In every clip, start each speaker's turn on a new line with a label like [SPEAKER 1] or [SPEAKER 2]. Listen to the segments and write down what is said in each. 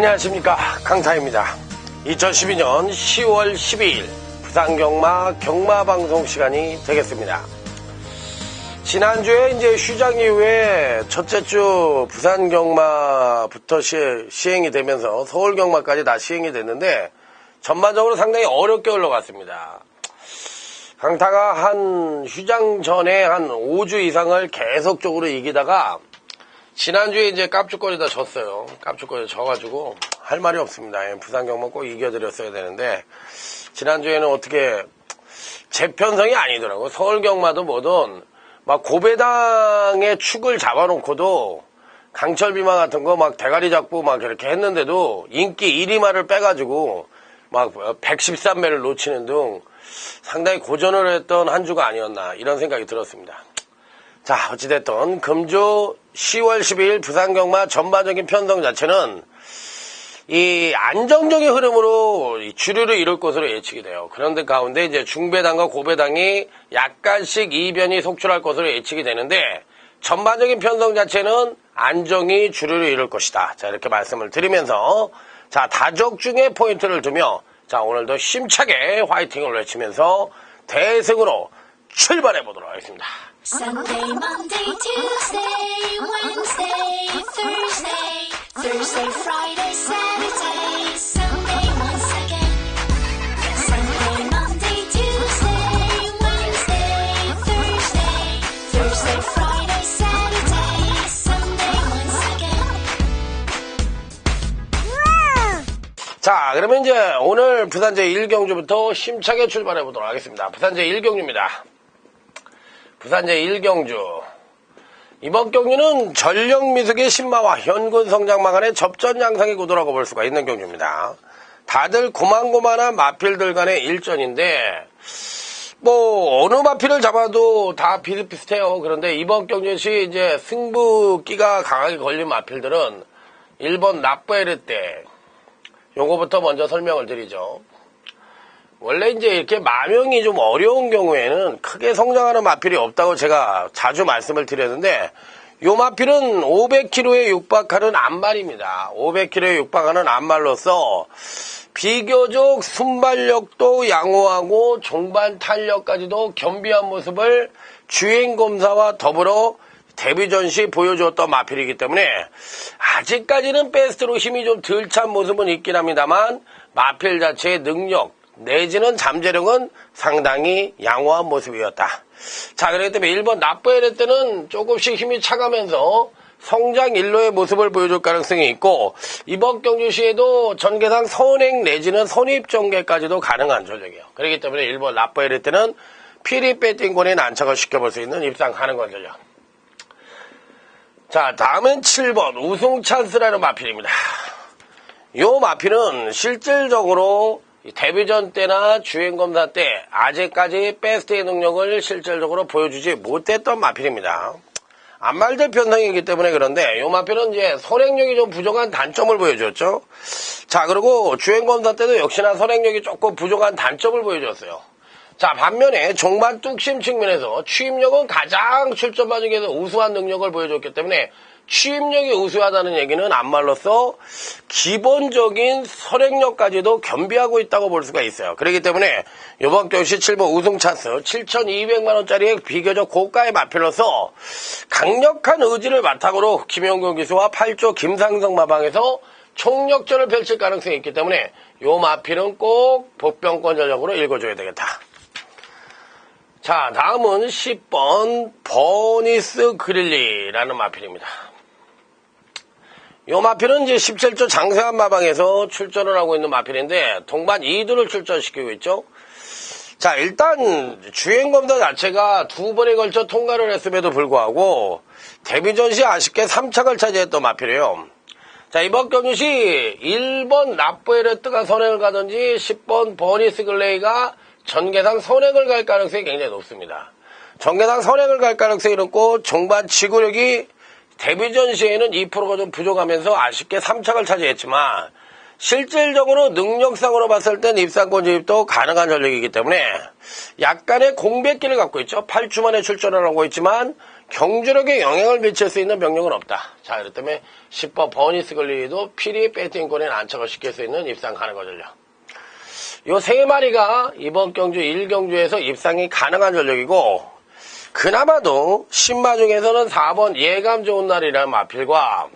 [SPEAKER 1] 안녕하십니까, 강타입니다. 2012년 10월 12일 부산경마 경마방송 시간이 되겠습니다. 지난주에 이제 휴장 이후에 첫째 주 부산경마부터 시행이 되면서 서울경마까지 다 시행이 됐는데 전반적으로 상당히 어렵게 흘러갔습니다. 강타가 한 휴장 전에 한 5주 이상을 계속적으로 이기다가 지난주에 이제 깝죽거리다 졌어요. 깝죽거리다 져가지고 할 말이 없습니다. 부산경마 꼭 이겨드렸어야 되는데 지난주에는 어떻게 제 편성이 아니더라고요. 서울경마도 뭐든 막 고배당의 축을 잡아놓고도 강철비마 같은 거 막 대가리 잡고 막 이렇게 했는데도 인기 1위마를 빼가지고 막 113매를 놓치는 등 상당히 고전을 했던 한 주가 아니었나 이런 생각이 들었습니다. 자, 어찌됐든 금주 10월 12일 부산경마 전반적인 편성 자체는 이 안정적인 흐름으로 주류를 이룰 것으로 예측이 돼요. 그런데 가운데 이제 중배당과 고배당이 약간씩 이변이 속출할 것으로 예측이 되는데 전반적인 편성 자체는 안정이 주류를 이룰 것이다. 자, 이렇게 말씀을 드리면서 자, 다적 중에 포인트를 두며 자, 오늘도 힘차게 화이팅을 외치면서 대승으로 출발해 보도록 하겠습니다.
[SPEAKER 2] Sunday, Monday, Tuesday, Wednesday, Thursday, Thursday, Friday, Saturday, Sunday once again. Sunday, Monday, Tuesday, Wednesday, Thursday, Thursday, Friday, Saturday, Sunday once again.
[SPEAKER 1] 자, 그러면 이제 오늘 부산제 1경주부터 힘차게 출발해 보도록 하겠습니다. 부산제 1경주입니다. 부산제 1경주. 이번 경주는 전력미숙의 신마와 현군 성장마간의 접전 양상의 구도라고 볼 수가 있는 경주입니다. 다들 고만고만한 마필들 간의 일전인데 뭐 어느 마필을 잡아도 다 비슷비슷해요. 그런데 이번 경주시 이제 승부기가 강하게 걸린 마필들은 1번 나쁘에르떼 요거부터 먼저 설명을 드리죠. 원래 이제 이렇게 마명이 좀 어려운 경우에는 크게 성장하는 마필이 없다고 제가 자주 말씀을 드렸는데 요 마필은 500kg에 육박하는 암말입니다. 500kg에 육박하는 암말로서 비교적 순발력도 양호하고 종반 탄력까지도 겸비한 모습을 주행검사와 더불어 데뷔전 시 보여주었던 마필이기 때문에 아직까지는 베스트로 힘이 좀 덜 찬 모습은 있긴 합니다만 마필 자체의 능력 내지는 잠재력은 상당히 양호한 모습이었다. 자, 그렇기 때문에 1번 나쁘에르 때는 조금씩 힘이 차가면서 성장 일로의 모습을 보여줄 가능성이 있고 이번 경주 시에도 전개상 선행 내지는 선입 전개까지도 가능한 전력이에요. 그렇기 때문에 1번 나쁘에르 때는 피리 배팅권에 난착을 시켜볼 수 있는 입상 가능한 전력. 자, 다음은 7번 우승 찬스라는 마필입니다. 이 마필은 실질적으로 데뷔전 때나 주행검사 때 아직까지 베스트의 능력을 실질적으로 보여주지 못했던 마필입니다. 암말대 편성이기 때문에 그런데 이 마필은 이제 선행력이 좀 부족한 단점을 보여줬죠. 자, 그리고 주행검사 때도 역시나 선행력이 조금 부족한 단점을 보여줬어요. 자, 반면에 종반 뚝심 측면에서 취입력은 가장 출전 반응에서 우수한 능력을 보여줬기 때문에 취입력이 우수하다는 얘기는 암말로서 기본적인 선행력까지도 겸비하고 있다고 볼 수가 있어요. 그렇기 때문에 이번 경시 7번 우승 찬스 7,200만원짜리의 비교적 고가의 마필로서 강력한 의지를 바탕으로 김영경 기수와 8조 김상성 마방에서 총력전을 펼칠 가능성이 있기 때문에 이 마필은 꼭 복병권 전력으로 읽어줘야 되겠다. 자, 다음은 10번 버니스 그릴리라는 마필입니다. 이 마필은 이제 17조 장세환 마방에서 출전을 하고 있는 마필인데 동반 2두를 출전시키고 있죠. 자, 일단 주행검사 자체가 2번에 걸쳐 통과를 했음에도 불구하고 데뷔전 시 아쉽게 3착을 차지했던 마필이에요. 자, 이번 경주 시 1번 나쁘에르트가 선행을 가든지 10번 버니스 글레이가 전개상 선행을 갈 가능성이 굉장히 높습니다. 전개상 선행을 갈 가능성이 높고 종반 지구력이 데뷔전 시에는 2%가 좀 부족하면서 아쉽게 3착을 차지했지만 실질적으로 능력상으로 봤을 땐 입상권 진입도 가능한 전력이기 때문에 약간의 공백기를 갖고 있죠. 8주 만에 출전을 하고 있지만 경주력에 영향을 미칠 수 있는 병력은 없다. 자, 그렇기 때문에 10번 버니스 걸리도 필히 배팅권에 난척을 시킬 수 있는 입상 가능한 전력. 요 세 마리가 이번 경주 1경주에서 입상이 가능한 전력이고, 그나마도 신마 중에서는 4번 예감 좋은 날이라는 마필과,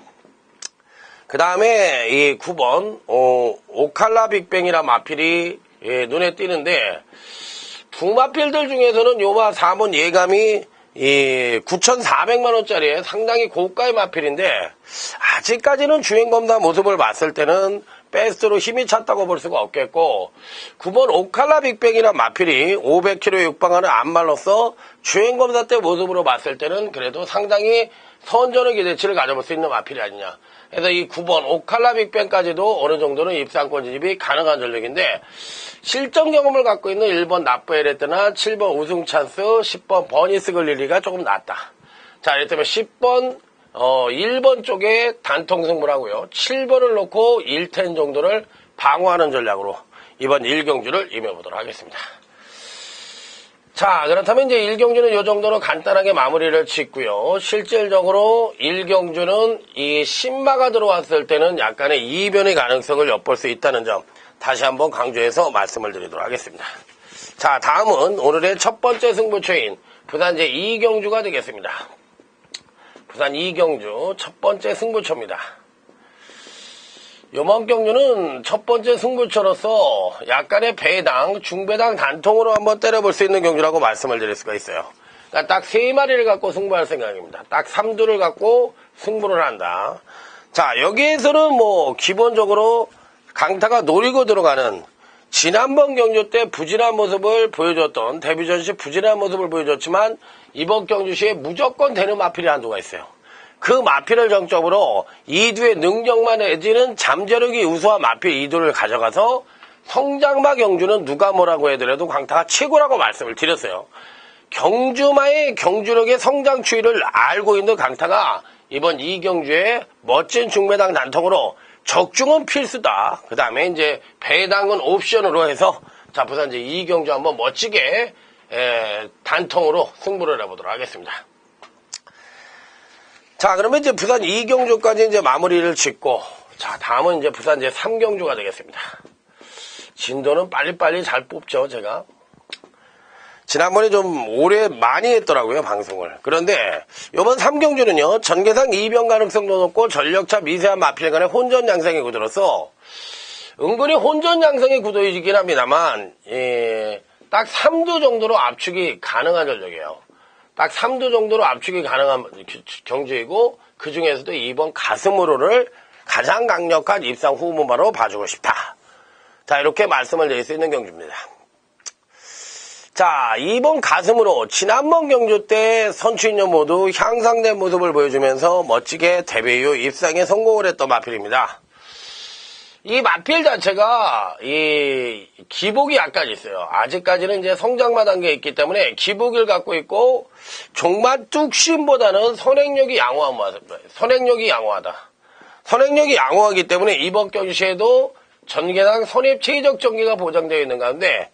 [SPEAKER 1] 그 다음에 이 9번 오칼라 빅뱅이라는 마필이 눈에 띄는데, 두 마필들 중에서는 요마 4번 예감이 9,400만원짜리에 상당히 고가의 마필인데, 아직까지는 주행검사 모습을 봤을 때는 베스트로 힘이 찼다고 볼 수가 없겠고, 9번 오칼라 빅뱅이나 마필이 500km 육방하는 안말로서 주행검사 때 모습으로 봤을 때는 그래도 상당히 선전의 기대치를 가져볼 수 있는 마필이 아니냐. 그래서 이 9번 오칼라 빅뱅까지도 어느 정도는 입상권 진입이 가능한 전력인데, 실전 경험을 갖고 있는 1번 나프에레트나 7번 우승 찬스, 10번 버니스 글리리가 조금 낫다. 자, 이렇다면 10번 1번 쪽에 단통 승부를 하고요. 7번을 놓고 1텐 정도를 방어하는 전략으로 이번 1경주를 임해보도록 하겠습니다. 자, 그렇다면 이제 1경주는 이 정도로 간단하게 마무리를 짓고요. 실질적으로 1경주는 이 신마가 들어왔을 때는 약간의 이변의 가능성을 엿볼 수 있다는 점 다시 한번 강조해서 말씀을 드리도록 하겠습니다. 자, 다음은 오늘의 첫 번째 승부처인 부산 제2경주가 되겠습니다. 부산 2경주 첫 번째 승부처입니다. 요번 경주는 첫 번째 승부처로서 약간의 배당, 중배당 단통으로 한번 때려볼 수 있는 경주라고 말씀을 드릴 수가 있어요. 그러니까 딱 3마리를 갖고 승부할 생각입니다. 딱 3두를 갖고 승부를 한다. 자, 여기에서는 뭐 기본적으로 강타가 노리고 들어가는, 지난번 경주 때 부진한 모습을 보여줬던, 데뷔전 시 부진한 모습을 보여줬지만 이번 경주 시에 무조건 되는 마필이 한두가 있어요. 그 마필을 정점으로 2두의 능력만 내지는 잠재력이 우수한 마필 2두를 가져가서 성장마 경주는 누가 뭐라고 해더라도 강타가 최고라고 말씀을 드렸어요. 경주마의 경주력의 성장 추이를 알고 있는 강타가 이번 2경주에 멋진 중매당 단통으로 적중은 필수다. 그 다음에 이제 배당은 옵션으로 해서 자, 부산 제2경주 한번 멋지게 단통으로 승부를 해보도록 하겠습니다. 자, 그러면 이제 부산 2경주까지 이제 마무리를 짓고, 자, 다음은 이제 부산 제3경주가 되겠습니다. 진도는 빨리빨리 잘 뽑죠, 제가. 지난번에 좀 오래 많이 했더라고요, 방송을. 그런데 이번 3경주는요, 전개상 이변 가능성도 높고 전력차 미세한 마필 간의 혼전 양상의 구도로서 은근히 혼전 양상의 구도이긴 합니다만, 딱 3두 정도로 압축이 가능한 전력이에요. 딱 3두 정도로 압축이 가능한 경주이고, 그 중에서도 2번 가슴으로를 가장 강력한 입상 후보마로 봐주고 싶다. 자, 이렇게 말씀을 드릴 수 있는 경주입니다. 자, 2번 가슴으로 지난번 경주 때 선출인연 모두 향상된 모습을 보여주면서 멋지게 데뷔 이후 입상에 성공을 했던 마필입니다. 이 마필 자체가 이 기복이 약간 있어요. 아직까지는 이제 성장마 단계에 있기 때문에 기복을 갖고 있고, 종마 뚝심보다는 선행력이 양호하다. 선행력이 양호하기 때문에 이번 경주시에도 전개당 선입 최적 전개가 보장되어 있는 가운데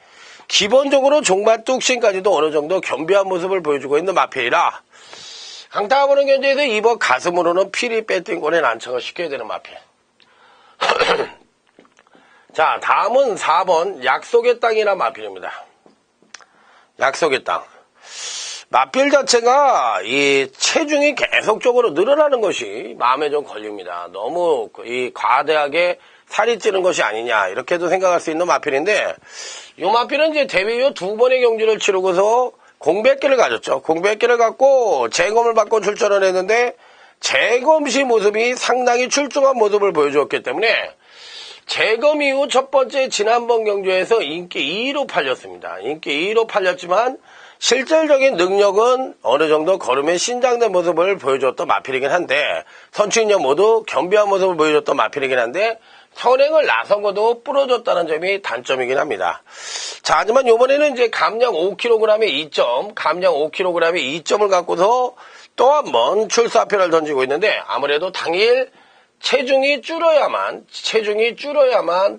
[SPEAKER 1] 기본적으로 종마 뚝심까지도 어느 정도 겸비한 모습을 보여주고 있는 마필이라 강타가 보는 견제에서 이번 가슴으로는 필히 배팅권에 난척을 시켜야 되는 마필. 자, 다음은 4번 약속의 땅이라는 마필입니다. 약속의 땅. 마필 자체가 이 체중이 계속적으로 늘어나는 것이 마음에 좀 걸립니다. 너무 이 과대하게 살이 찌는 것이 아니냐, 이렇게도 생각할 수 있는 마필인데, 이 마필은 이제 데뷔 이후 2번의 경주를 치르고서 공백기를 가졌죠. 공백기를 갖고 재검을 받고 출전을 했는데, 재검 시 모습이 상당히 출중한 모습을 보여주었기 때문에 재검 이후 첫 번째 지난번 경주에서 인기 2위로 팔렸습니다. 인기 2위로 팔렸지만 실질적인 능력은 어느 정도 걸음에 신장된 모습을 보여줬던 마필이긴 한데, 선출인연 모두 겸비한 모습을 보여줬던 마필이긴 한데 선행을 나서고도 부러졌다는 점이 단점이긴 합니다. 자, 하지만 이번에는 이제 감량 5kg의 2점, 감량 5kg의 2점을 갖고서 또 한 번 출사표를 던지고 있는데, 아무래도 당일 체중이 줄어야만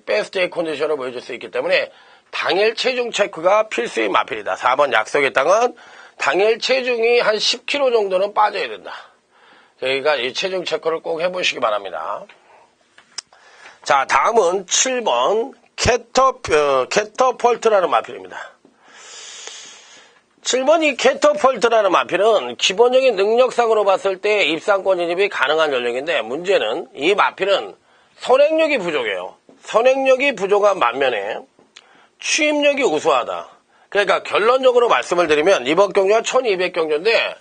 [SPEAKER 1] 베스트의 컨디션을 보여줄 수 있기 때문에 당일 체중 체크가 필수인 마필이다. 4번 약속의 땅은 당일 체중이 한 10kg 정도는 빠져야 된다. 그러니까 이 체중 체크를 꼭 해보시기 바랍니다. 자, 다음은 7번 캐터펄트라는 마필입니다. 7번 이 캐터펄트라는 마필은 기본적인 능력상으로 봤을 때 입상권 진입이 가능한 전력인데, 문제는 이 마필은 선행력이 부족해요. 선행력이 부족한 반면에 추임력이 우수하다. 그러니까 결론적으로 말씀을 드리면 이번 경주가 1200경주인데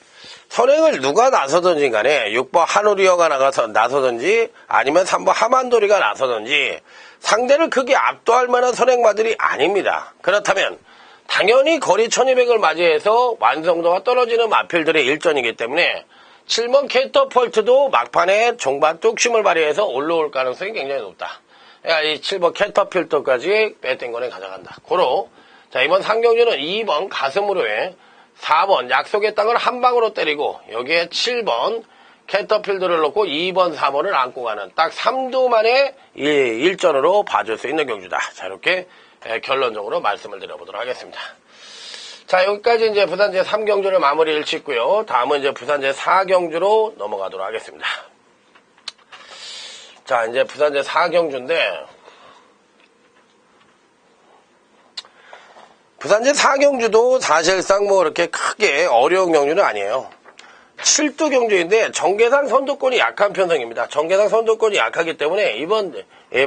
[SPEAKER 1] 선행을 누가 나서든지 간에 6번 한우리어가 나서든지 아니면 3번 하만도리가 나서든지 상대를 크게 압도할 만한 선행마들이 아닙니다. 그렇다면 당연히 거리 1200을 맞이해서 완성도가 떨어지는 마필들의 일전이기 때문에 7번 캐터펄트도 막판에 종반 뚝심을 발휘해서 올라올 가능성이 굉장히 높다. 그러니까 이 7번 캐터필터까지 배팅권에 가져간다. 고로 자, 이번 상경주는 2번 가슴으로에 4번 약속의 땅을 한 방으로 때리고 여기에 7번 캐터필드를 놓고 2번 4번을 안고 가는 딱 3두만의 일전으로 봐줄 수 있는 경주다. 자, 이렇게 결론적으로 말씀을 드려보도록 하겠습니다. 자, 여기까지 이제 부산 제3경주를 마무리를 짓고요. 다음은 이제 부산 제4경주로 넘어가도록 하겠습니다. 자, 이제 부산 제4경주인데, 부산 제4경주도 사실상 뭐 이렇게 크게 어려운 경주는 아니에요. 7두 경주인데 정계상 선두권이 약한 편성입니다. 정계상 선두권이 약하기 때문에 이번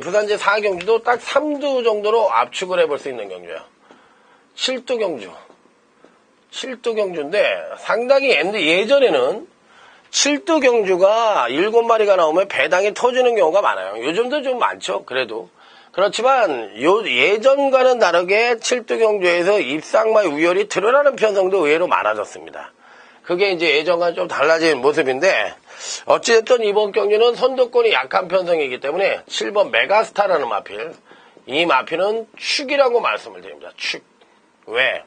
[SPEAKER 1] 부산 제4경주도 딱 3두 정도로 압축을 해볼 수 있는 경주예요. 7두 경주. 7두 경주인데 상당히 예전에는 7두 경주가 7마리가 나오면 배당이 터지는 경우가 많아요. 요즘도 좀 많죠. 그래도. 그렇지만 예전과는 다르게 7두 경주에서 입상마 우열이 드러나는 편성도 의외로 많아졌습니다. 그게 이제 예전과 좀 달라진 모습인데 어찌됐든 이번 경주는 선두권이 약한 편성이기 때문에 7번 메가스타라는 마필, 이 마필은 축이라고 말씀을 드립니다. 축. 왜?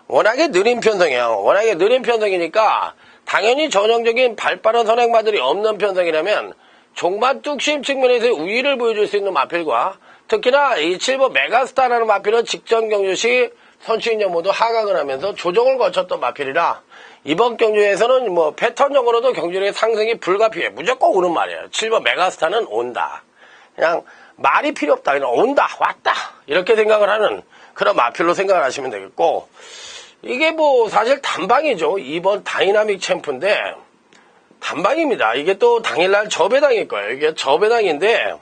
[SPEAKER 1] 워낙에 느린 편성이에요. 워낙에 느린 편성이니까 당연히 전형적인 발빠른 선행마들이 없는 편성이라면 종반 뚝심 측면에서 우위를 보여줄 수 있는 마필과 특히나 이 7번 메가스타라는 마필은 직전 경주 시 선수인력 모두 하강을 하면서 조정을 거쳤던 마필이라 이번 경주에서는 뭐 패턴적으로도 경주력의 상승이 불가피해. 무조건 오는 말이에요. 7번 메가스타는 온다. 그냥 말이 필요 없다. 그냥 온다. 왔다. 이렇게 생각을 하는 그런 마필로 생각을 하시면 되겠고, 이게 뭐 사실 단방이죠. 2번 다이나믹 챔프인데 단방입니다. 이게 또 당일날 저배당일 거예요. 이게 저배당인데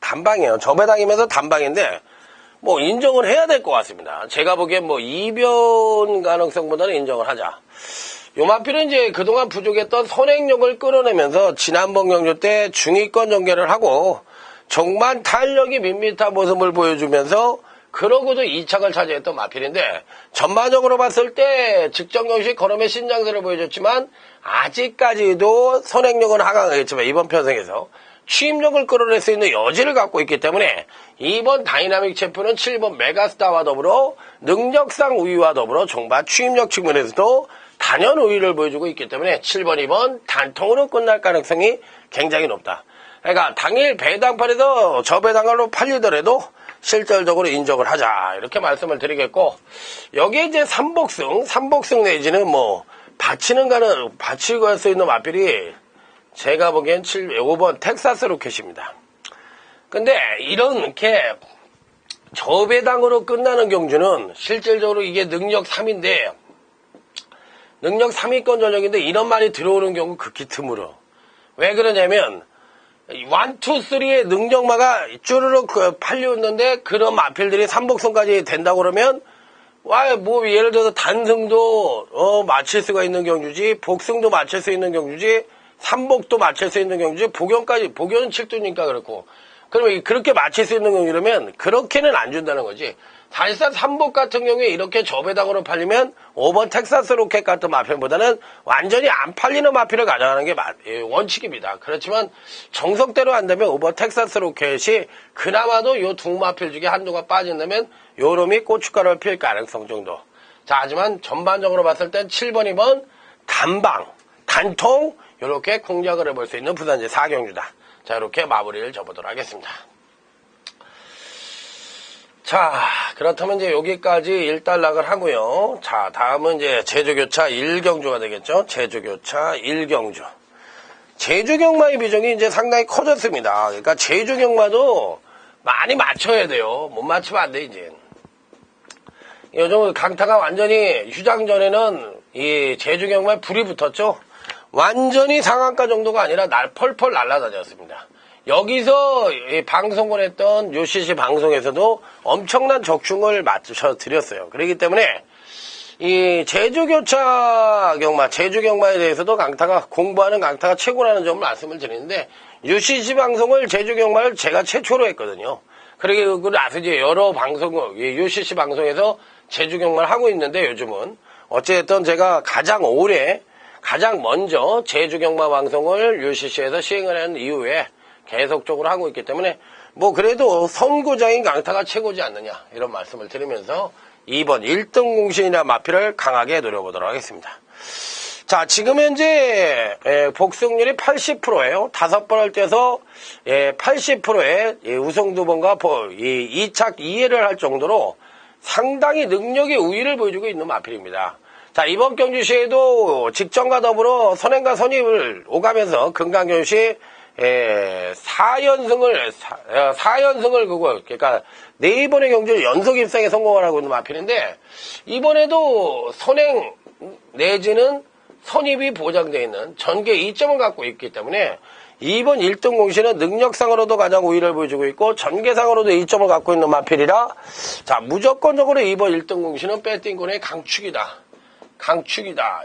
[SPEAKER 1] 단방이에요. 저배당이면서 단방인데 뭐 인정을 해야 될 것 같습니다. 제가 보기엔 뭐 이변 가능성보다는 인정을 하자. 요 마필은 이제 그동안 부족했던 선행력을 끌어내면서 지난번 경주 때 중위권 전개를 하고 정말 탄력이 밋밋한 모습을 보여주면서 그러고도 2착을 차지했던 마필인데 전반적으로 봤을 때 직전 경시 걸음의 신장세를 보여줬지만 아직까지도 선행력은 하강하겠지만 이번 편성에서 취임력을 끌어낼 수 있는 여지를 갖고 있기 때문에 이번 다이나믹 챔프는 7번 메가스타와 더불어 능력상 우위와 더불어 종반 취임력 측면에서도 단연 우위를 보여주고 있기 때문에 7번, 2번 단통으로 끝날 가능성이 굉장히 높다. 그러니까 당일 배당판에서 저배당으로 팔리더라도 실질적으로 인정을 하자. 이렇게 말씀을 드리겠고, 여기에 이제 삼복승 내지는 뭐, 받치고 갈 수 있는 마필이 제가 보기엔 5번 텍사스 로켓입니다. 근데 이렇게 저배당으로 끝나는 경주는 실질적으로 이게 능력 3인데, 능력 3위권 전력인데 이런 말이 들어오는 경우 극히 드물어. 왜 그러냐면, 1, 2, 3의 능력마가 쭈르륵 팔려있는데 그런 마필들이 삼복선까지 된다고 그러면 뭐 예를 들어서 단승도 맞힐 수가 있는 경주지, 복승도 맞힐 수 있는 경주지, 삼복도 맞힐 수 있는 경주지, 복연은 7두니까 그렇고, 그러면 그렇게 맞힐 수 있는 경주라면 그렇게는 안 준다는 거지. 사실상 삼복 같은 경우에 이렇게 저배당으로 팔리면 5번 텍사스 로켓 같은 마필보다는 완전히 안 팔리는 마필을 가져가는 게 원칙입니다. 그렇지만 정석대로 한다면 5번 텍사스 로켓이 그나마도 요 두 마필 중에 한두가 빠진다면 요놈이 고춧가루를 필 가능성 정도. 자, 하지만 전반적으로 봤을 땐 7번, 2번 단통 이렇게 공략을 해볼 수 있는 부산 제4경주다. 자, 이렇게 마무리를 접어보도록 하겠습니다. 자, 그렇다면 이제 여기까지 1단락을 하고요. 자, 다음은 이제 제주교차 1경주가 되겠죠. 제주교차 1경주. 제주경마의 비중이 이제 상당히 커졌습니다. 그러니까 제주경마도 많이 맞춰야 돼요. 못 맞추면 안 돼, 이제. 요즘 강타가 완전히 휴장 전에는 이 제주경마에 불이 붙었죠. 완전히 상한가 정도가 아니라 펄펄 날아다녔습니다. 여기서 방송을 했던 UCC 방송에서도 엄청난 적중을 맞춰 드렸어요. 그렇기 때문에 이 제주교차 경마, 제주경마에 대해서도 공부하는 강타가 최고라는 점을 말씀을 드리는데, UCC 방송을 제주경마를 제가 최초로 했거든요. 그리고 나서 이제 여러 UCC 방송에서 제주경마를 하고 있는데, 요즘은 어쨌든 제가 가장 먼저 제주경마 방송을 UCC에서 시행을 한 이후에 계속적으로 하고 있기 때문에, 그래도 선구장인 강타가 최고지 않느냐, 이런 말씀을 드리면서 2번 1등 공신이나 마피를 강하게 노려보도록 하겠습니다. 자, 지금 현재 복승률이 80%예요. 5번을 떼서 80%의 우승 2번과 2착 2회를 할 정도로 상당히 능력의 우위를 보여주고 있는 마필입니다. 자, 이번 경주시에도 직전과 더불어 선행과 선입을 오가면서 금강경주시 4연승을 그러니까 4번의 경주를 연속 입상에 성공을 하고 있는 마필인데, 이번에도 선행 내지는 선입이 보장되어 있는 전개 2점을 갖고 있기 때문에 이번 1등 공시는 능력상으로도 가장 우위를 보여주고 있고 전개상으로도 2점을 갖고 있는 마필이라, 자, 무조건적으로 이번 1등 공시는 배팅권의 강축이다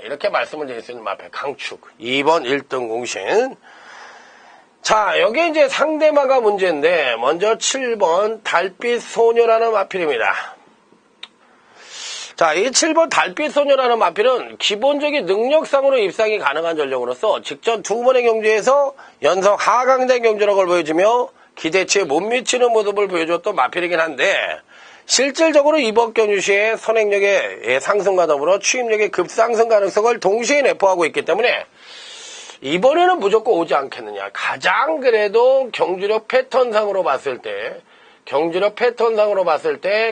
[SPEAKER 1] 이렇게 말씀을 드릴 수 있는 마필, 강축. 2번 1등 공신. 자, 여기 이제 상대마가 문제인데, 먼저 7번 달빛 소녀라는 마필입니다. 자, 이 7번 달빛 소녀라는 마필은 기본적인 능력상으로 입상이 가능한 전력으로서 직전 2번의 경주에서 연속 하강된 경주력을 보여주며 기대치에 못 미치는 모습을 보여줬던 마필이긴 한데, 실질적으로 이번 경주시의 선행력의 상승과 더불어 추임력의 급상승 가능성을 동시에 내포하고 있기 때문에 이번에는 무조건 오지 않겠느냐. 가장 그래도 경주력 패턴상으로 봤을 때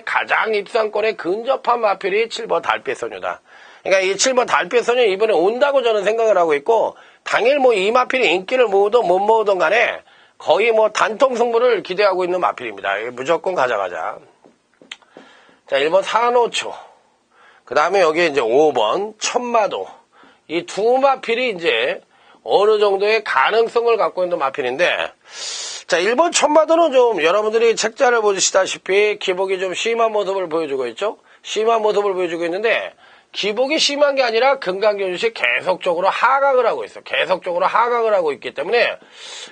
[SPEAKER 1] 가장 입상권에 근접한 마필이 7번 달빛소녀다. 그러니까 이 7번 달빛소녀 이번에 온다고 저는 생각을 하고 있고, 당일 이 마필이 인기를 모으든 못 모으든 간에 거의 단통 승부를 기대하고 있는 마필입니다. 무조건 가져가자. 자, 1번 산호초. 그 다음에 여기 이제 5번 천마도. 이 두 마필이 이제 어느 정도의 가능성을 갖고 있는 마필인데, 자, 1번 천마도는 좀 여러분들이 책자를 보시다시피 기복이 좀 심한 모습을 보여주고 있죠? 심한 모습을 보여주고 있는데, 기복이 심한 게 아니라 금강경주시 계속적으로 하강을 하고 있어요. 계속적으로 하강을 하고 있기 때문에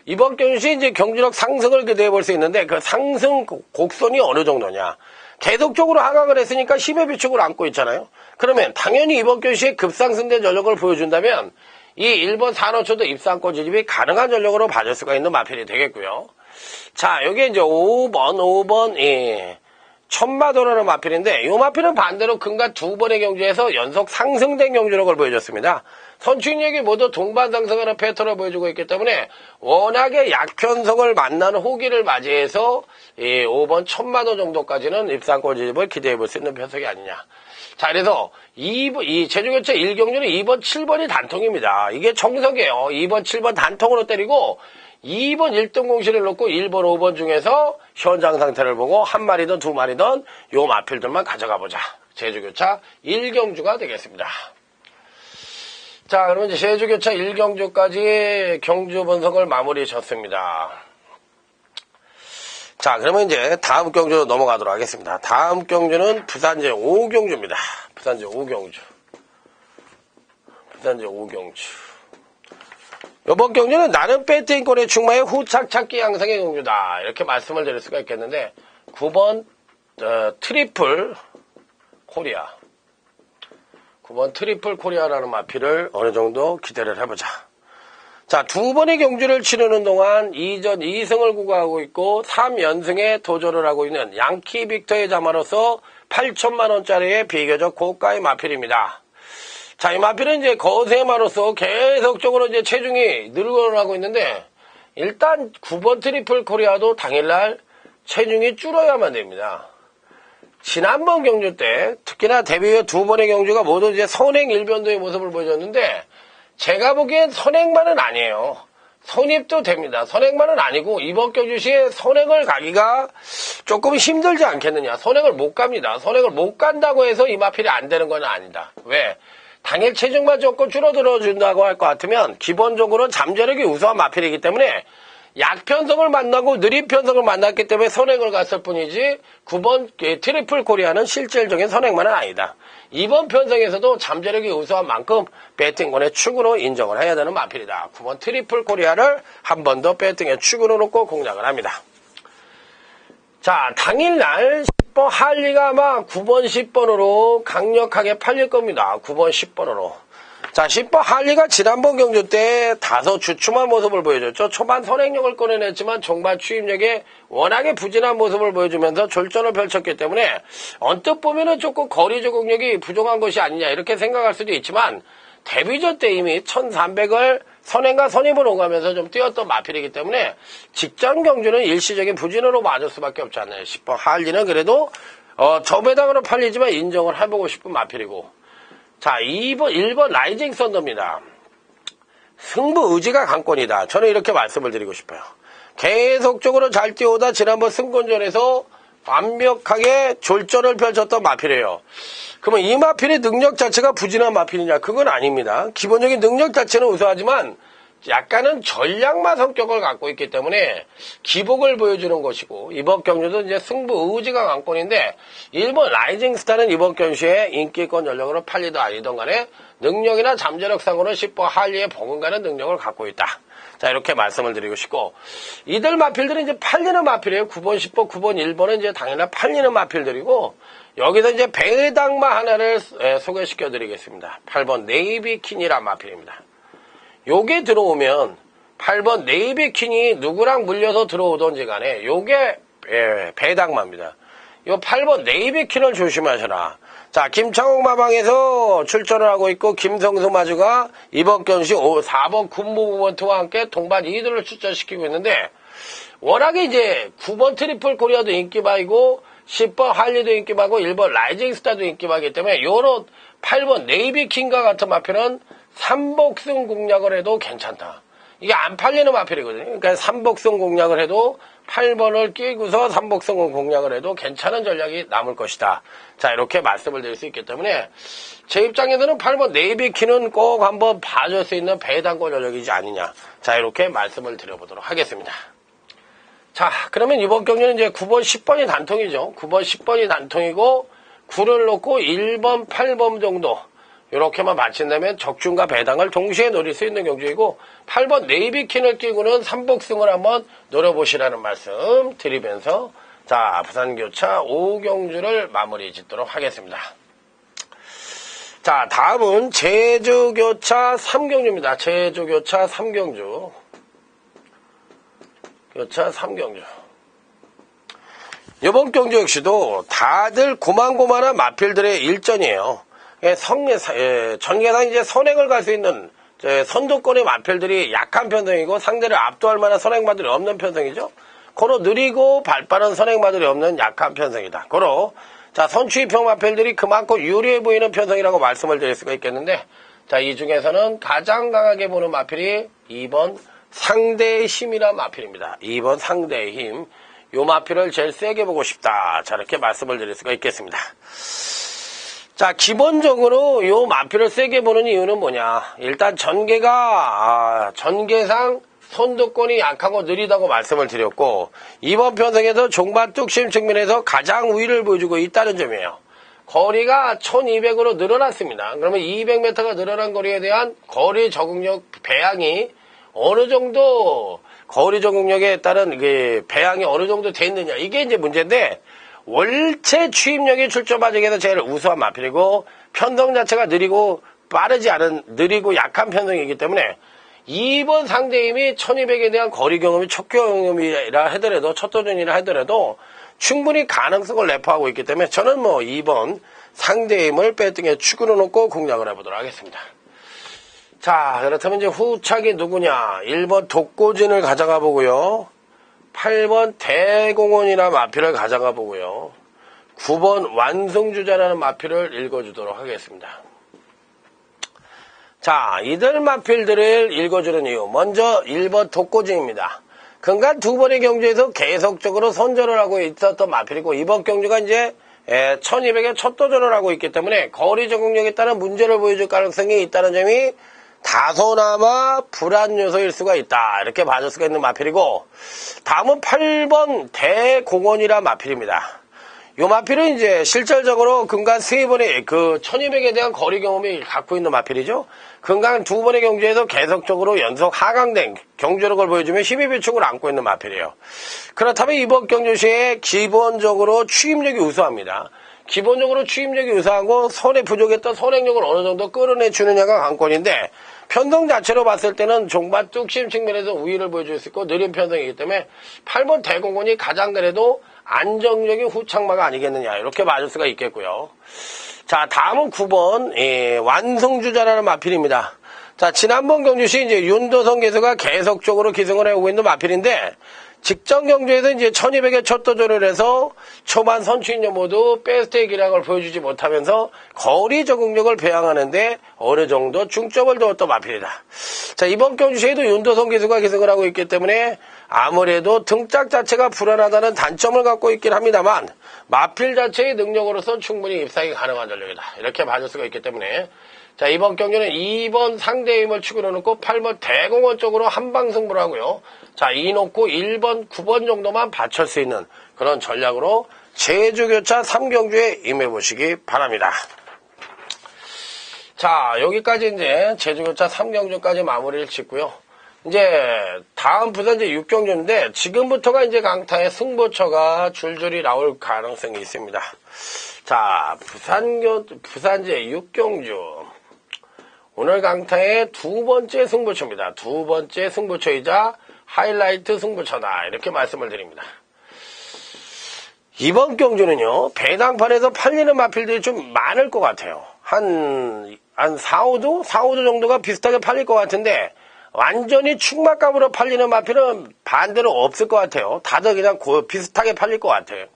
[SPEAKER 1] 이번 경주시 이제 경주력 상승을 기대해 볼 수 있는데, 그 상승 곡선이 어느 정도냐. 계속적으로 하강을 했으니까 힘의 비축을 안고 있잖아요. 그러면 당연히 이번 경주시에 급상승된 전력을 보여준다면 이 1번 산호초도 입상권 진입이 가능한 전력으로 봐줄 수가 있는 마필이 되겠고요. 자, 여기 이제 5번, 천마도라는 마필인데, 이 마필은 반대로 금강 2번의 경주에서 연속 상승된 경주력을 보여줬습니다. 선출력이 모두 동반 상승하는 패턴을 보여주고 있기 때문에 워낙에 약현석을 만나는 호기를 맞이해서 이 5번 천마도 정도까지는 입상권 진입을 기대해 볼 수 있는 편석이 아니냐. 자, 그래서 이 제주교차 1경주는 2번 7번이 단통입니다. 이게 정석이에요. 2번 7번 단통으로 때리고 2번 1등 공시를 놓고 1번 5번 중에서 현장 상태를 보고 한 마리든 두 마리든 요 마필들만 가져가 보자. 제주교차 1경주가 되겠습니다. 자, 그러면 이제 제주교차 1경주까지 경주 분석을 마무리 졌습니다. 자, 그러면 이제 다음 경주로 넘어가도록 하겠습니다. 다음 경주는 부산제 5경주입니다. 부산제 5경주. 이번 경주는 나는 배팅권의 충마의 후착 찾기 양상의 경주다. 이렇게 말씀을 드릴 수가 있겠는데, 9번 트리플 코리아. 9번 트리플 코리아라는 마필을 어느 정도 기대를 해보자. 자, 2번의 경주를 치르는 동안 2전 2승을 구가하고 있고 3연승에 도전을 하고 있는 양키 빅터의 자마로서 8천만원짜리의 비교적 고가의 마필입니다. 자, 이 마필은 이제 거세마로서 계속적으로 이제 체중이 늘어나고 있는데, 일단 9번 트리플 코리아도 당일날 체중이 줄어야만 됩니다. 지난번 경주 때 특히나 데뷔 후 두 번의 경주가 모두 이제 선행 일변도의 모습을 보여줬는데 제가 보기엔 선행만은 아니에요. 선입도 됩니다. 선행만은 아니고 이번 경주 시에 선행을 가기가 조금 힘들지 않겠느냐. 선행을 못 갑니다. 선행을 못 간다고 해서 이 마필이 안 되는 건 아니다. 왜? 당일 체중만 조금 줄어들어 준다고 할 것 같으면 기본적으로 잠재력이 우수한 마필이기 때문에 약편성을 만나고 느린 편성을 만났기 때문에 선행을 갔을 뿐이지 9번 트리플 코리아는 실질적인 선행만은 아니다. 이번 편성에서도 잠재력이 우수한 만큼 배팅권의 축으로 인정을 해야 되는 마필이다. 9번 트리플 코리아를 한 번 더 배팅의 축으로 놓고 공략을 합니다. 자, 당일날 10번 할리가 아마 9번 10번으로 강력하게 팔릴 겁니다. 9번 10번으로. 자, 10번 할리가 지난번 경주 때 다소 주춤한 모습을 보여줬죠. 초반 선행력을 꺼내냈지만 종반 추임력에 워낙에 부진한 모습을 보여주면서 졸전을 펼쳤기 때문에 언뜻 보면은 조금 거리 적응력이 부족한 것이 아니냐 이렇게 생각할 수도 있지만 데뷔전 때 이미 1300을 선행과 선입을 오가면서 좀 뛰었던 마필이기 때문에 직전 경주는 일시적인 부진으로 맞을 수밖에 없지 않나요. 10번 할리는 그래도 저배당으로 팔리지만 인정을 해보고 싶은 마필이고, 자, 1번 라이징 썬더입니다. 승부 의지가 강권이다. 저는 이렇게 말씀을 드리고 싶어요. 계속적으로 잘 뛰어오다 지난번 승권전에서 완벽하게 졸전을 펼쳤던 마필이에요. 그러면 이 마필의 능력 자체가 부진한 마필이냐? 그건 아닙니다. 기본적인 능력 자체는 우수하지만 약간은 전략마 성격을 갖고 있기 때문에 기복을 보여주는 것이고, 이번 경주도 이제 승부 의지가 강권인데 1번 라이징 스타는 이번 경주에 인기권 전력으로 팔리든 아니든 간에 능력이나 잠재력상으로는 10번 할리에 버금가는 능력을 갖고 있다. 자, 이렇게 말씀을 드리고 싶고, 이들 마필들은 이제 팔리는 마필이에요. 9번, 10번, 9번, 1번은 이제 당연히 팔리는 마필들이고, 여기서 이제 배당마 하나를 소개시켜 드리겠습니다. 8번 네이비킨이란 마필입니다. 요게 들어오면 8번 네이비킨이 누구랑 물려서 들어오던지 간에 요게 배당마입니다. 요 8번 네이비킨을 조심하셔라. 자, 김창욱 마방에서 출전을 하고 있고 김성수 마주가 이번 경시 4번 군무부원트와 함께 동반 2위들을 출전시키고 있는데, 워낙에 이제 9번 트리플 코리아도 인기바이고 10번 할리도 인기바고 1번 라이징 스타도 인기바이기 때문에 요런 8번 네이비킨과 같은 마필은 3복승 공략을 해도 괜찮다. 이게 안 팔리는 마필이거든요. 그러니까 3복승 공략을 해도 8번을 끼고서 3복승 공략을 해도 괜찮은 전략이 남을 것이다. 자, 이렇게 말씀을 드릴 수 있기 때문에 제 입장에서는 8번 네이비키는 꼭 한번 봐줄 수 있는 배당권 전략이지 아니냐. 자, 이렇게 말씀을 드려보도록 하겠습니다. 자, 그러면 이번 경기는 이제 9번 10번이 단통이죠. 9번 10번이 단통이고 9를 놓고 1번 8번 정도 이렇게만 마친다면 적중과 배당을 동시에 노릴 수 있는 경주이고, 8번 네이비킨을 끼고는 3복승을 한번 노려보시라는 말씀 드리면서, 자, 부산교차 5경주를 마무리 짓도록 하겠습니다. 자, 다음은 제주교차 3경주입니다. 제주교차 3경주. 교차 3경주. 이번 경주 역시도 다들 고만고만한 마필들의 일전이에요. 전개상 이제 선행을 갈 수 있는 선두권의 마필들이 약한 편성이고 상대를 압도할 만한 선행마들이 없는 편성이죠. 고로 느리고 발빠른 선행마들이 없는 약한 편성이다. 고로 자, 선취평 마필들이 그만큼 유리해 보이는 편성이라고 말씀을 드릴 수가 있겠는데, 자, 이 중에서는 가장 강하게 보는 마필이 2번 상대의 힘이란 마필입니다. 2번 상대의 힘. 요 마필을 제일 세게 보고 싶다. 자, 이렇게 말씀을 드릴 수가 있겠습니다. 자, 기본적으로 요 마필을 세게 보는 이유는 뭐냐. 일단 전개상 선두권이 약하고 느리다고 말씀을 드렸고, 이번 편성에서 종반 뚝심 측면에서 가장 우위를 보여주고 있다는 점이에요. 거리가 1200으로 늘어났습니다. 그러면 200m가 늘어난 거리에 대한 거리 적응력 배양이 어느 정도, 거리 적응력에 따른 배양이 어느 정도 돼 있느냐. 이게 이제 문제인데, 월체 추임력이 출전 과정에서 제일 우수한 마필이고, 편성 자체가 느리고 빠르지 않은, 느리고 약한 편성이기 때문에 2번 상대 힘이 1200에 대한 거리 경험이 첫 경험이라 하더라도, 첫 도전이라 하더라도 충분히 가능성을 내포하고 있기 때문에 저는 2번 상대 힘을 배팅에 축으로 놓고 공략을 해보도록 하겠습니다. 자, 그렇다면 이제 후착이 누구냐. 1번 독고진을 가져가 보고요. 8번 대공원이나 마필을 가져가 보고요. 9번 완성주자라는 마필을 읽어주도록 하겠습니다. 자, 이들 마필들을 읽어주는 이유. 먼저 1번 독고증입니다. 그간 두 번의 경주에서 계속적으로 선전을 하고 있었던 마필이고, 이번 경주가 이제 1200에 첫 도전을 하고 있기 때문에 거리 적응력에 따른 문제를 보여줄 가능성이 있다는 점이 다소나마 불안 요소일 수가 있다. 이렇게 봐줄 수가 있는 마필이고, 다음은 8번 대공원이라 마필입니다. 이 마필은 이제 실질적으로 근간 3번의 그 1200에 대한 거리 경험이 갖고 있는 마필이죠. 근간 2번의 경주에서 계속적으로 연속 하강된 경주력을 보여주며 힘의 비축을 안고 있는 마필이에요. 그렇다면 이번 경주 시에 기본적으로 추임력이 우수합니다. 기본적으로 추임력이 우수하고 선에 부족했던 선행력을 어느 정도 끌어내주느냐가 관건인데, 편성 자체로 봤을 때는 종반 뚝심 측면에서 우위를 보여줄 수 있고 느린 편성이기 때문에 8번 대공원이 가장 그래도 안정적인 후창마가 아니겠느냐, 이렇게 봐줄 수가 있겠고요. 자, 다음은 9번 완성주자라는 마필입니다. 자, 지난번 경주시 이제 윤도성 개수가 계속적으로 기승을 해오고 있는 마필인데, 직전 경주에서 이제 1200에 첫 도전을 해서 초반 선취인력 모두 베스트의 기량을 보여주지 못하면서 거리 적응력을 배양하는데 어느 정도 중점을 두었던 마필이다. 자, 이번 경주시에도 윤도성 기수가 기승을 하고 있기 때문에 아무래도 등짝 자체가 불안하다는 단점을 갖고 있긴 합니다만, 마필 자체의 능력으로서 충분히 입상이 가능한 전력이다. 이렇게 봐줄 수가 있기 때문에, 자, 이번 경주는 2번 상대의 힘을 축으로 놓고 8번 대공원 쪽으로 한방 승부를 하고요. 자, 이 놓고 1번, 9번 정도만 받칠 수 있는 그런 전략으로 제주교차 3경주에 임해보시기 바랍니다. 자, 여기까지 이제 제주교차 3경주까지 마무리를 짓고요. 이제 다음 부산제 6경주인데, 지금부터가 이제 강타의 승부처가 줄줄이 나올 가능성이 있습니다. 자, 부산제 6경주. 오늘 강타의 두 번째 승부처입니다. 두 번째 승부처이자 하이라이트 승부처다. 이렇게 말씀을 드립니다. 이번 경주는요, 배당판에서 팔리는 마필들이 좀 많을 것 같아요. 한 4, 5도? 4, 5도 정도가 비슷하게 팔릴 것 같은데, 완전히 충마값으로 팔리는 마필은 반대로 없을 것 같아요. 다들 그냥 비슷하게 팔릴 것 같아요.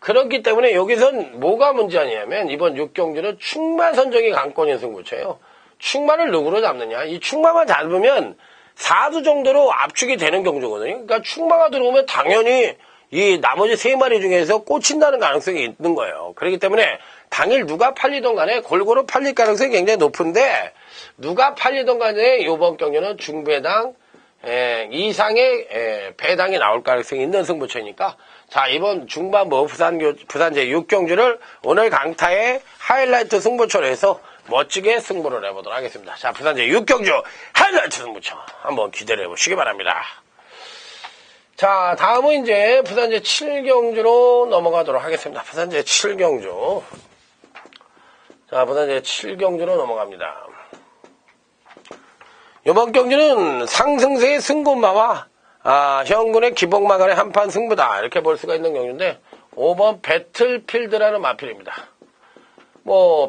[SPEAKER 1] 그렇기 때문에 여기선 뭐가 문제 아니냐면, 이번 6경주는 충마 선정이 강권인 승부처예요. 충마를 누구로 잡느냐? 이 충마만 잡으면 4두 정도로 압축이 되는 경주거든요. 그러니까 충마가 들어오면 당연히 이 나머지 3마리 중에서 꽂힌다는 가능성이 있는 거예요. 그렇기 때문에 당일 누가 팔리던 간에 골고루 팔릴 가능성이 굉장히 높은데, 누가 팔리던 간에 이번 경주는 중배당 이상의 배당이 나올 가능성이 있는 승부처니까, 자, 이번 중반부 부산제 6경주를 오늘 강타의 하이라이트 승부처로 해서 멋지게 승부를 해보도록 하겠습니다. 자, 부산제 6경주 하이라이트 승부처 한번 기대를 해보시기 바랍니다. 자, 다음은 이제 부산제 7경주로 넘어가도록 하겠습니다. 부산제 7경주. 자, 부산제 7경주로 넘어갑니다. 이번 경주는 상승세의 승군마와 현군의 기복마 간의 한판 승부다. 이렇게 볼 수가 있는 경주인데, 5번 배틀필드라는 마필입니다.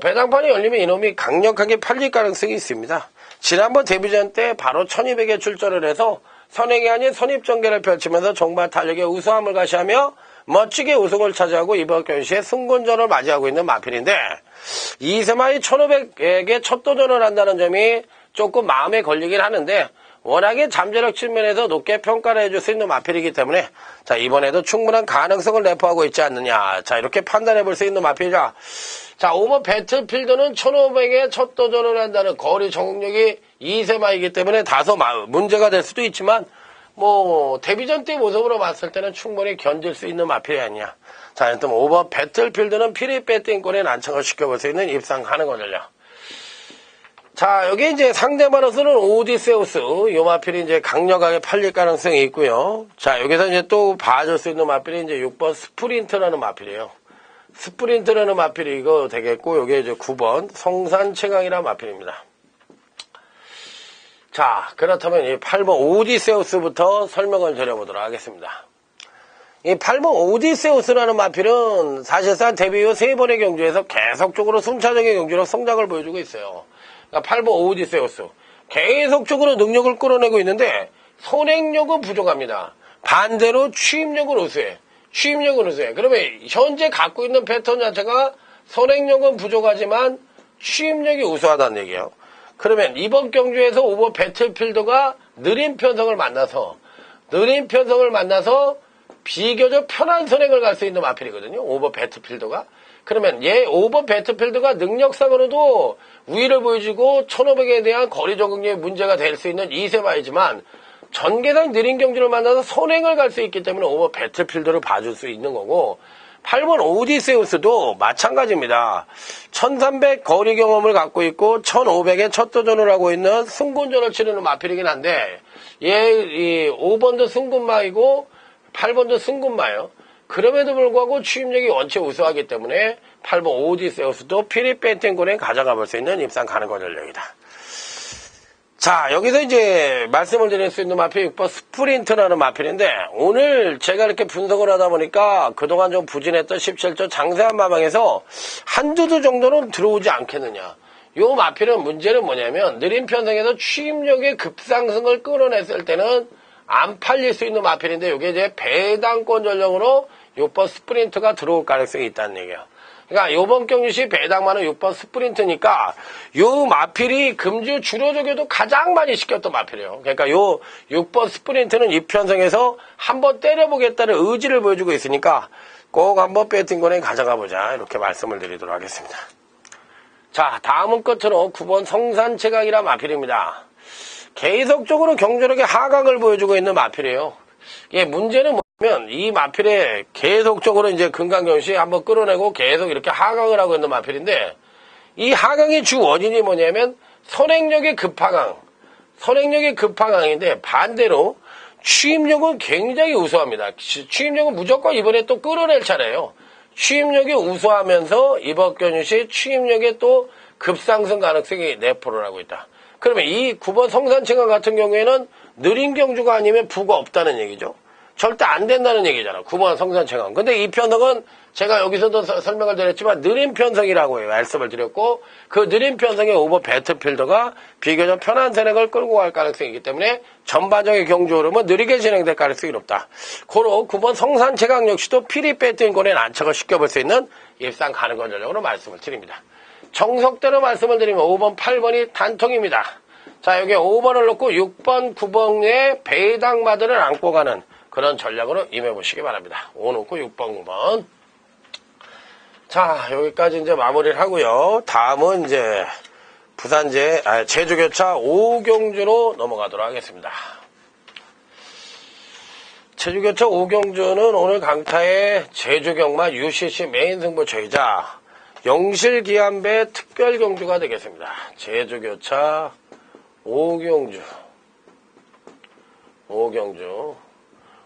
[SPEAKER 1] 배당판이 열리면 이놈이 강력하게 팔릴 가능성이 있습니다. 지난번 데뷔전 때 바로 1200에 출전을 해서 선행이 아닌 선입전개를 펼치면서 정말 탄력의 우수함을 가시하며 멋지게 우승을 차지하고 이번 경시에 승군전을 맞이하고 있는 마필인데, 이세마이 1500에 첫 도전을 한다는 점이 조금 마음에 걸리긴 하는데, 워낙에 잠재력 측면에서 높게 평가를 해줄 수 있는 마필이기 때문에, 자, 이번에도 충분한 가능성을 내포하고 있지 않느냐. 자, 이렇게 판단해 볼 수 있는 마필이자, 자, 5번 배틀필드는 1500에 첫 도전을 한다는 거리 적응력이 2세마이기 때문에 다소 문제가 될 수도 있지만, 데뷔전 때 모습으로 봤을 때는 충분히 견딜 수 있는 마필이 아니냐. 자, 일단 5번 배틀필드는 피리 배팅권에 난청을 시켜볼 수 있는 입상 가능하거든요. 자, 여기 이제 상대마로서는 오디세우스, 요 마필이 이제 강력하게 팔릴 가능성이 있고요. 자, 여기서 이제 또 봐줄 수 있는 마필이 이제 6번 스프린트라는 마필이에요. 스프린트라는 마필이 이거 되겠고, 여기 이제 9번 성산최강이라는 마필입니다. 자, 그렇다면 이 8번 오디세우스부터 설명을 드려보도록 하겠습니다. 이 8번 오디세우스라는 마필은 사실상 데뷔 후 3번의 경주에서 계속적으로 순차적인 경주로 성장을 보여주고 있어요. 그러니까 8번 오디세우스 계속적으로 능력을 끌어내고 있는데 선행력은 부족합니다. 반대로 추임력은 우수해. 취임력은 우수해. 그러면 현재 갖고 있는 패턴 자체가 선행력은 부족하지만 취임력이 우수하다는 얘기예요. 그러면 이번 경주에서 오버 배틀필드가 느린 편성을 만나서 비교적 편한 선행을 갈 수 있는 마필이거든요. 오버 배틀필드가. 그러면 오버 배틀필드가 능력상으로도 우위를 보여주고 1500에 대한 거리 적응력이 문제가 될 수 있는 이세바이지만 전개상 느린 경주를 만나서 선행을 갈 수 있기 때문에 오버 배틀필드를 봐줄 수 있는 거고 8번 오디세우스도 마찬가지입니다. 1300 거리 경험을 갖고 있고 1500에 첫 도전을 하고 있는 승군전을 치르는 마필이긴 한데 이 5번도 승군마이고 8번도 승군마예요. 그럼에도 불구하고 취임력이 원체 우수하기 때문에 8번 오디세우스도 피리페팅군에 가져가 볼 수 있는 입상 가능한 전력이다. 자, 여기서 이제 말씀을 드릴 수 있는 마필 6번 스프린트라는 마필인데 오늘 제가 이렇게 분석을 하다 보니까 그동안 좀 부진했던 17조 장세한 마방에서 한두 두 정도는 들어오지 않겠느냐. 요 마필은 문제는 뭐냐면 느린 편성에서 취임력의 급상승을 끌어냈을 때는 안 팔릴 수 있는 마필인데 이게 이제 배당권 전력으로 6번 스프린트가 들어올 가능성이 있다는 얘기예요. 그러니까 요번 경주시 배당만은 6번 스프린트니까 요 마필이 금주 주로적에도 가장 많이 시켰던 마필이에요. 그러니까 요 6번 스프린트는 이 편성에서 한번 때려보겠다는 의지를 보여주고 있으니까 꼭 한번 배팅권에 가져가 보자 이렇게 말씀을 드리도록 하겠습니다. 자, 다음은 끝으로 9번 성산체각이라 마필입니다. 계속적으로 경주력의 하강을 보여주고 있는 마필이에요. 이게 문제는 뭐냐면 이 마필에 계속적으로 이제 금강경시 한번 끌어내고 계속 이렇게 하강을 하고 있는 마필인데 이 하강의 주 원인이 뭐냐면 선행력의 급하강인데 반대로 취임력은 굉장히 우수합니다. 취임력은 무조건 이번에 또 끌어낼 차례예요. 취임력이 우수하면서 이번 경주시 취임력에 또 급상승 가능성이 내포를 하고 있다. 그러면 이 9번 성산체각 같은 경우에는 느린 경주가 아니면 부가 없다는 얘기죠. 절대 안 된다는 얘기잖아. 9번 성산체각. 근데 이 편성은 제가 여기서도 설명을 드렸지만 느린 편성이라고 말씀을 드렸고 그 느린 편성의 오버 배틀필드가 비교적 편한 선행을 끌고 갈 가능성이 있기 때문에 전반적인 경주 흐름은 느리게 진행될 가능성이 높다. 고로 9번 성산체각 역시도 피리배팅권에 난척을 시켜볼 수 있는 입상 가능한 전력으로 말씀을 드립니다. 정석대로 말씀을 드리면 5번, 8번이 단통입니다. 자, 여기 5번을 놓고 6번, 9번의 배당마들을 안고 가는 그런 전략으로 임해보시기 바랍니다. 5 놓고 6번, 9번. 자, 여기까지 이제 마무리를 하고요. 다음은 이제 제주교차 5경주로 넘어가도록 하겠습니다. 제주교차 5경주는 오늘 강타의 제주경마 UCC 메인 승부처이자 영실기안배 특별경주가 되겠습니다. 제주교차 5경주.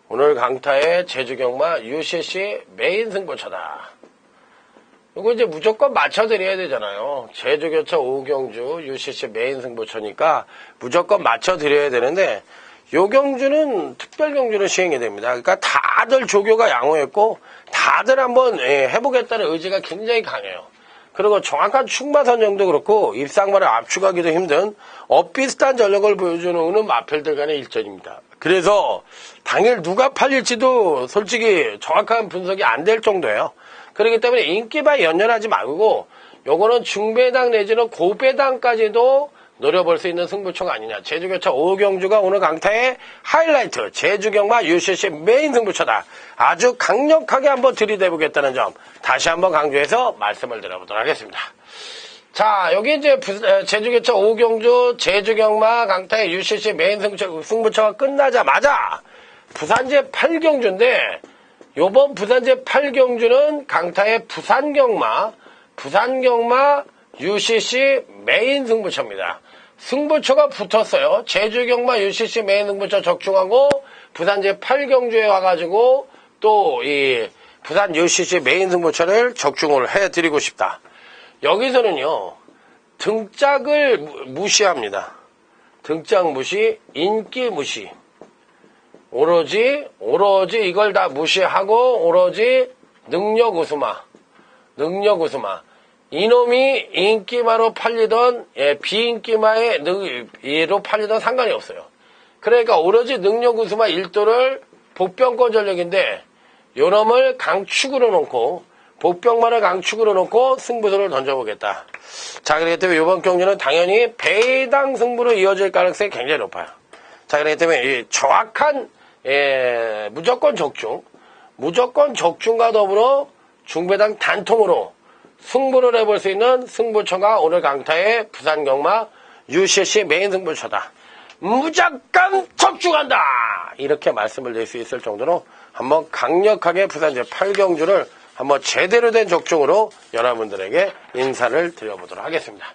[SPEAKER 1] 오늘 강타의 제주경마 UCC 메인 승부처다. 이거 이제 무조건 맞춰드려야 되잖아요. 제주교차 5경주 UCC 메인 승부처니까 무조건 맞춰드려야 되는데 요 경주는 특별경주로 시행이 됩니다. 그러니까 다들 조교가 양호했고 다들 한번 해보겠다는 의지가 굉장히 강해요. 그리고 정확한 축마 선정도 그렇고 입상마를 압축하기도 힘든 엇비슷한 전력을 보여주는 마필들 간의 일전입니다. 그래서 당일 누가 팔릴지도 솔직히 정확한 분석이 안 될 정도예요. 그렇기 때문에 인기바에 연연하지 말고 요거는 중배당 내지는 고배당까지도 노려볼 수 있는 승부처가 아니냐. 제주교차 5경주가 오늘 강타의 하이라이트 제주경마 UCC 메인 승부처다. 아주 강력하게 한번 들이대보겠다는 점 다시 한번 강조해서 말씀을 드려보도록 하겠습니다. 자, 여기 이제 제주교차 5경주 제주경마 강타의 UCC 메인 승부처가 끝나자마자 부산제 8경주인데 요번 부산제 8경주는 강타의 부산경마 UCC 메인 승부처입니다. 승부처가 붙었어요. 제주경마 UCC 메인 승부처 적중하고 부산제 8경주에 와가지고 또 이 부산 UCC 메인 승부처를 적중을 해드리고 싶다. 여기서는요. 등짝을 무시합니다. 등짝 무시, 인기 무시. 오로지 이걸 다 무시하고 오로지 능력 우수마. 이놈이 인기마로 팔리던 비인기마로 팔리던 상관이 없어요. 그러니까 오로지 능력 우수마 1도를 복병권 전력인데 요놈을 강축으로 놓고 복병만을 강축으로 놓고 승부수를 던져보겠다. 자, 그렇기 때문에 이번 경기는 당연히 배당 승부로 이어질 가능성이 굉장히 높아요. 자, 그렇기 때문에 이 정확한 무조건 적중과 더불어 중배당 단통으로 승부를 해볼 수 있는 승부처가 오늘 강타의 부산경마 UCC 메인 승부처다. 무조건 적중한다! 이렇게 말씀을 드릴 수 있을 정도로 한번 강력하게 부산 제8경주를 한번 제대로 된 적중으로 여러분들에게 인사를 드려보도록 하겠습니다.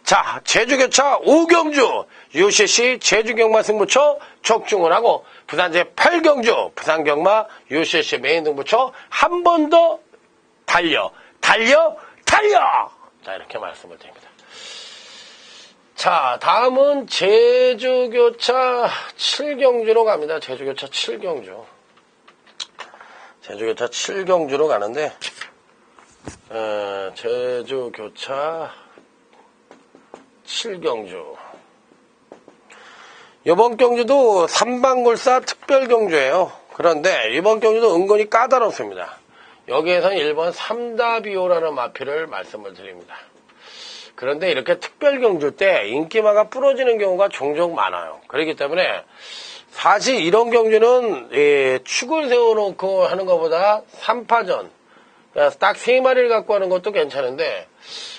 [SPEAKER 1] 자, 제주교차 5경주 UCC 제주경마 승부처 적중을 하고 부산 제8경주 부산경마 UCC 메인 승부처 한 번 더 달려! 자, 이렇게 말씀을 드립니다. 자, 다음은 제주교차 7경주로 갑니다. 제주교차 7경주. 제주교차 7경주로 가는데, 제주교차 7경주. 이번 경주도 삼방골사 특별경주예요. 그런데 이번 경주도 은근히 까다롭습니다. 여기에서는 1번 삼다비오라는 마필을 말씀을 드립니다. 그런데 이렇게 특별경주 때 인기마가 부러지는 경우가 종종 많아요. 그렇기 때문에 사실 이런 경주는 축을 세워놓고 하는 것보다 3파전 딱 3마리를 갖고 하는 것도 괜찮은데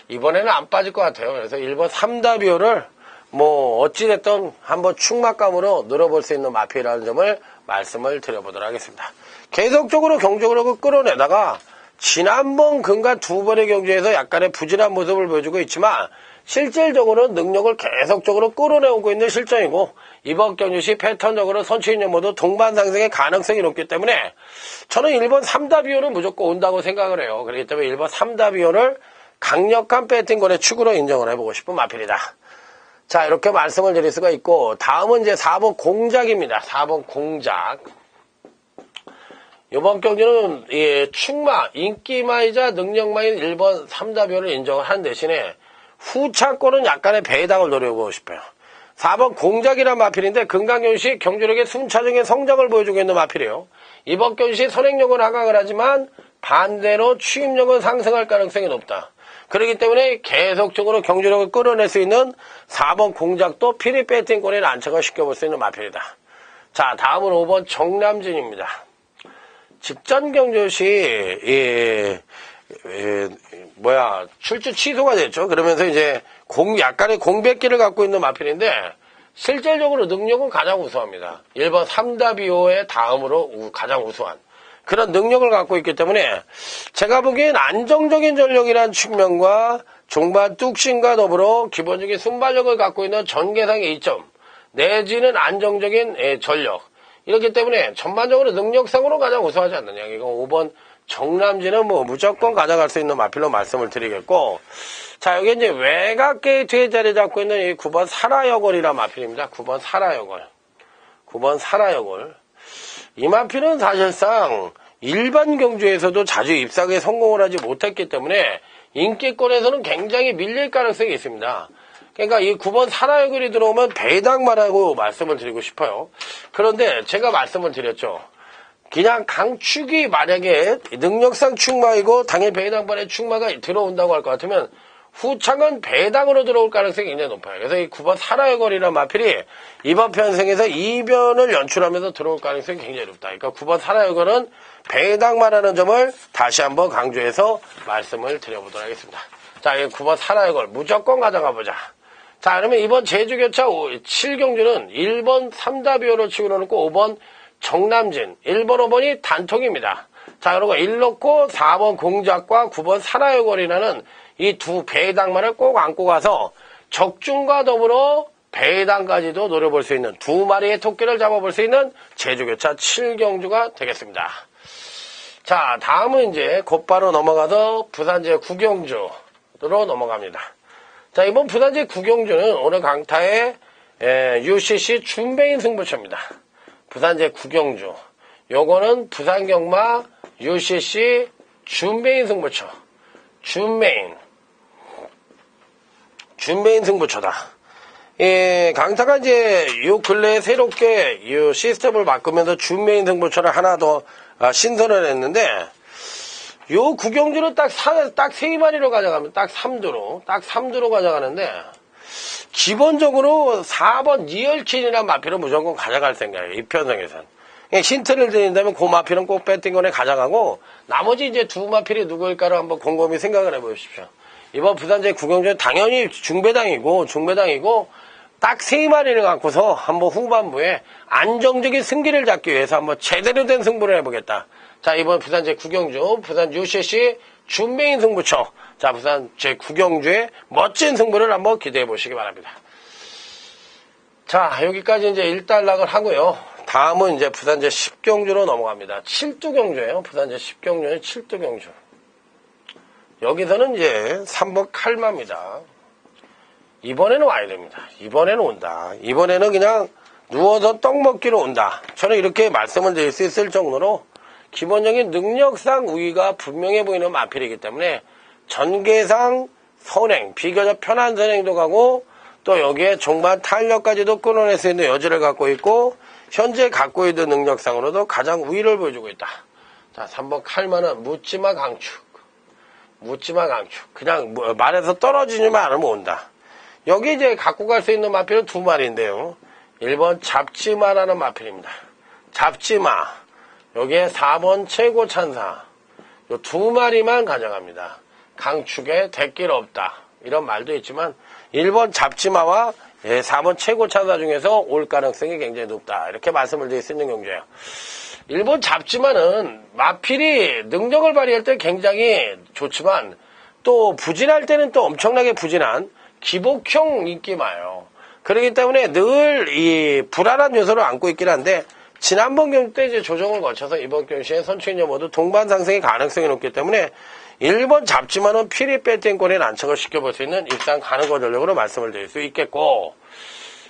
[SPEAKER 1] 이번에는 안 빠질 것 같아요. 그래서 1번 삼다비오를 어찌됐든 한번 축막감으로 늘어볼 수 있는 마필이라는 점을 말씀을 드려보도록 하겠습니다. 계속적으로 경적으로 끌어내다가 지난번 근간 2번의 경주에서 약간의 부진한 모습을 보여주고 있지만 실질적으로는 능력을 계속적으로 끌어내오고 있는 실정이고 이번 경주시 패턴적으로 선취인연 모두 동반 상승의 가능성이 높기 때문에 저는 1번 삼다비오는 무조건 온다고 생각을 해요. 그렇기 때문에 1번 삼다비오를 강력한 배팅권의 축으로 인정을 해보고 싶은 마필이다. 자, 이렇게 말씀을 드릴 수가 있고 다음은 이제 4번 공작입니다. 4번 공작. 이번 경기는 축마, 인기마이자 능력마인 1번 삼다비오를 인정을 한 대신에 후차권은 약간의 배당을 노려보고 싶어요. 4번 공작이란 마필인데 금강경시 경주력의 순차적인 성장을 보여주고 있는 마필이에요. 이번 경시 선행력은 하강을 하지만 반대로 추임력은 상승할 가능성이 높다. 그렇기 때문에 계속적으로 경주력을 끌어낼 수 있는 4번 공작도 피리 배팅권에 안착을 시켜볼 수 있는 마필이다. 자, 다음은 5번 정남진입니다. 직전 경주시 출주 취소가 됐죠. 그러면서 이제 약간의 공백기를 갖고 있는 마필인데 실질적으로 능력은 가장 우수합니다. 1번 삼다비오의 다음으로 가장 우수한 그런 능력을 갖고 있기 때문에 제가 보기엔 안정적인 전력이라는 측면과 종반 뚝심과 더불어 기본적인 순발력을 갖고 있는 전개상의 이점 내지는 안정적인 전력 이렇기 때문에 전반적으로 능력상으로 가장 우수하지 않느냐. 이거 5번 정남진은 무조건 가져갈 수 있는 마필로 말씀을 드리겠고 자, 여기 이제 외곽 게이트에 자리 잡고 있는 이 9번 사라여골이란 마필입니다. 9번 사라여골. 이 마필은 사실상 일반 경주에서도 자주 입상에 성공을 하지 못했기 때문에 인기권에서는 굉장히 밀릴 가능성이 있습니다. 그러니까 이 9번 사라여골이 들어오면 배당만 하고 말씀을 드리고 싶어요. 그런데 제가 말씀을 드렸죠. 그냥 강축이 만약에 능력상 축마이고 당일 배당반의 축마가 들어온다고 할 것 같으면 후창은 배당으로 들어올 가능성이 굉장히 높아요. 그래서 이 9번 사라여골이라는 마필이 이번 편성에서 2변을 연출하면서 들어올 가능성이 굉장히 높다. 그러니까 9번 사라여골은 배당만 하는 점을 다시 한번 강조해서 말씀을 드려보도록 하겠습니다. 자, 이 9번 사라여골 무조건 가져가 보자. 자, 그러면 이번 제주교차 7경주는 1번 삼다비오를 치고 놓고 5번 정남진, 1번, 5번이 단통입니다. 자, 그리고 1 놓고 4번 공작과 9번 사라여골이라는 이 두 배당만을 꼭 안고 가서 적중과 더불어 배당까지도 노려볼 수 있는 두 마리의 토끼를 잡아볼 수 있는 제주교차 7경주가 되겠습니다. 자, 다음은 이제 곧바로 넘어가서 부산제 9경주로 넘어갑니다. 자, 이번 부산제 9경주는 오늘 강타의 UCC 준메인 승부처입니다. 부산제 9경주. 요거는 부산경마 UCC 준메인 승부처. 준메인 승부처다. 강타가 이제 요 근래에 새롭게 이 시스템을 바꾸면서 준메인 승부처를 하나 더 신선을 했는데 요 구경주는 딱 3마리로 가져가면 딱 3두로 가져가는데 기본적으로 4번 니얼킨이라는 마필을 무조건 가져갈 생각이에요. 이 편성에선. 힌트를 드린다면 그 마필은 꼭 배팅권에 가져가고 나머지 이제 두 마필이 누구일까를 한번 곰곰이 생각을 해보십시오. 이번 부산제 구경주는 당연히 중배당이고 딱 3마리를 갖고서 한번 후반부에 안정적인 승기를 잡기 위해서 한번 제대로 된 승부를 해보겠다. 자, 이번 부산제 구경주, 부산 UCC 준메인 승부처. 자, 부산 제 구경주의 멋진 승부를 한번 기대해 보시기 바랍니다. 자, 여기까지 이제 1단락을 하고요. 다음은 이제 부산제 10경주로 넘어갑니다. 7두경주예요. 부산제 10경주의 7두경주. 여기서는 이제 3번 칼마입니다. 이번에는 와야 됩니다. 이번에는 온다. 이번에는 그냥 누워서 떡 먹기로 온다. 저는 이렇게 말씀을 드릴 수 있을 정도로 기본적인 능력상 우위가 분명해 보이는 마필이기 때문에 전개상 선행, 비교적 편한 선행도 가고 또 여기에 종반 탄력까지도 끊어낼 수 있는 여지를 갖고 있고 현재 갖고 있는 능력상으로도 가장 우위를 보여주고 있다. 자, 3번 칼마는 묻지마 강축. 그냥 말에서 떨어지지만 않으면 온다. 여기 이제 갖고 갈 수 있는 마필은 2마리인데요. 1번 잡지마라는 마필입니다. 잡지마. 여기에 4번 최고 찬사. 요 2마리만 가져갑니다. 강축에 대길 없다. 이런 말도 있지만 1번 잡지마와 4번 최고 찬사 중에서 올 가능성이 굉장히 높다. 이렇게 말씀을 드릴 수 있는 경주예요. 1번 잡지마는 마필이 능력을 발휘할 때 굉장히 좋지만 또 부진할 때는 또 엄청나게 부진한 기복형 인기마예요. 그렇기 때문에 늘 이 불안한 요소를 안고 있긴 한데 지난번 경주 때 이제 조정을 거쳐서 이번 경주에 선출인여 모두 동반 상승의 가능성이 높기 때문에 1번 잡지만은 피리 배팅권에 난척을 시켜볼 수 있는 일단 가는 거 전력으로 말씀을 드릴 수 있겠고,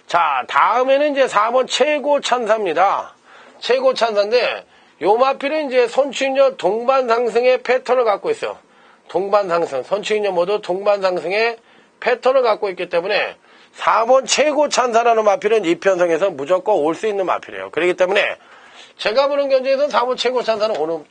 [SPEAKER 1] 자, 다음에는 이제 4번 최고 찬사입니다. 최고 찬사인데 요 마필은 이제 선출인여 동반 상승의 패턴을 갖고 있어요. 동반 상승, 선출인여 모두 동반 상승의 패턴을 갖고 있기 때문에 4번 최고 찬사라는 마필은 이 편성에서 무조건 올 수 있는 마필이에요. 그렇기 때문에 제가 보는 견제에서 4번 최고 찬사는 오는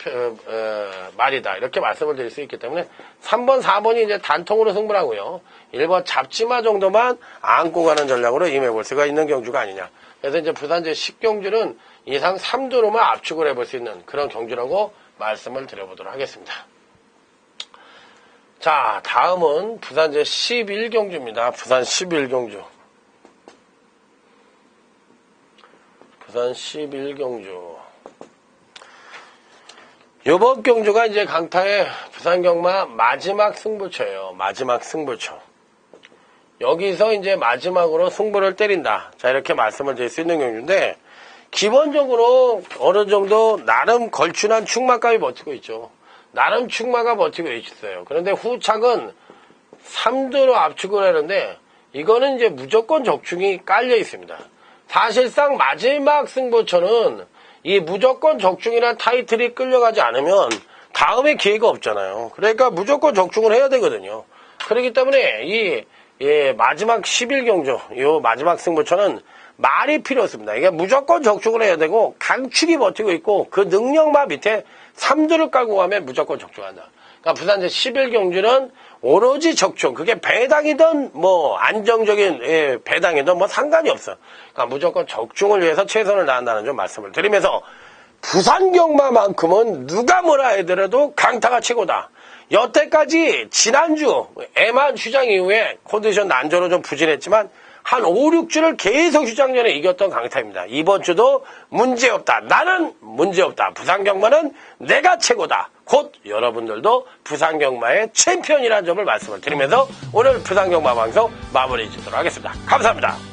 [SPEAKER 1] 말이다. 이렇게 말씀을 드릴 수 있기 때문에 3번, 4번이 이제 단통으로 승부를 하고요. 1번 잡지마 정도만 안고 가는 전략으로 임해볼 수가 있는 경주가 아니냐. 그래서 이제 부산제 10경주는 이상 3두로만 압축을 해볼 수 있는 그런 경주라고 말씀을 드려보도록 하겠습니다. 자, 다음은 부산제 11경주입니다. 부산 11경주. 부산 11경주. 요번 경주가 이제 강타의 부산경마 마지막 승부처예요. 마지막 승부처. 여기서 이제 마지막으로 승부를 때린다. 자, 이렇게 말씀을 드릴 수 있는 경주인데, 기본적으로 어느 정도 나름 걸출한 축마감이 버티고 있죠. 나름 축마가 버티고 있어요. 그런데 후착은 3두로 압축을 하는데 이거는 이제 무조건 적중이 깔려 있습니다. 사실상 마지막 승부처는 이 무조건 적중이라는 타이틀이 끌려가지 않으면 다음에 기회가 없잖아요. 그러니까 무조건 적중을 해야 되거든요. 그렇기 때문에 이 마지막 11경주, 이 마지막 승부처는 말이 필요 없습니다. 이게 무조건 적중을 해야 되고 강축이 버티고 있고 그 능력마 밑에 3두를 깔고 가면 무조건 적중한다. 그러니까 부산제 11경주는 오로지 적중. 그게 배당이든 뭐 안정적인 배당이든 뭐 상관이 없어. 그러니까 무조건 적중을 위해서 최선을 다한다는 좀 말씀을 드리면서 부산경마만큼은 누가 뭐라 하더라도 강타가 최고다. 여태까지 지난주 애만 휴장 이후에 컨디션 난조로 좀 부진했지만 한 5, 6주를 계속 휴장전에 이겼던 강타입니다. 이번 주도 문제없다. 나는 문제없다. 부산경마는 내가 최고다. 곧 여러분들도 부산경마의 챔피언이라는 점을 말씀을 드리면서 오늘 부산경마 방송 마무리 짓도록 하겠습니다. 감사합니다.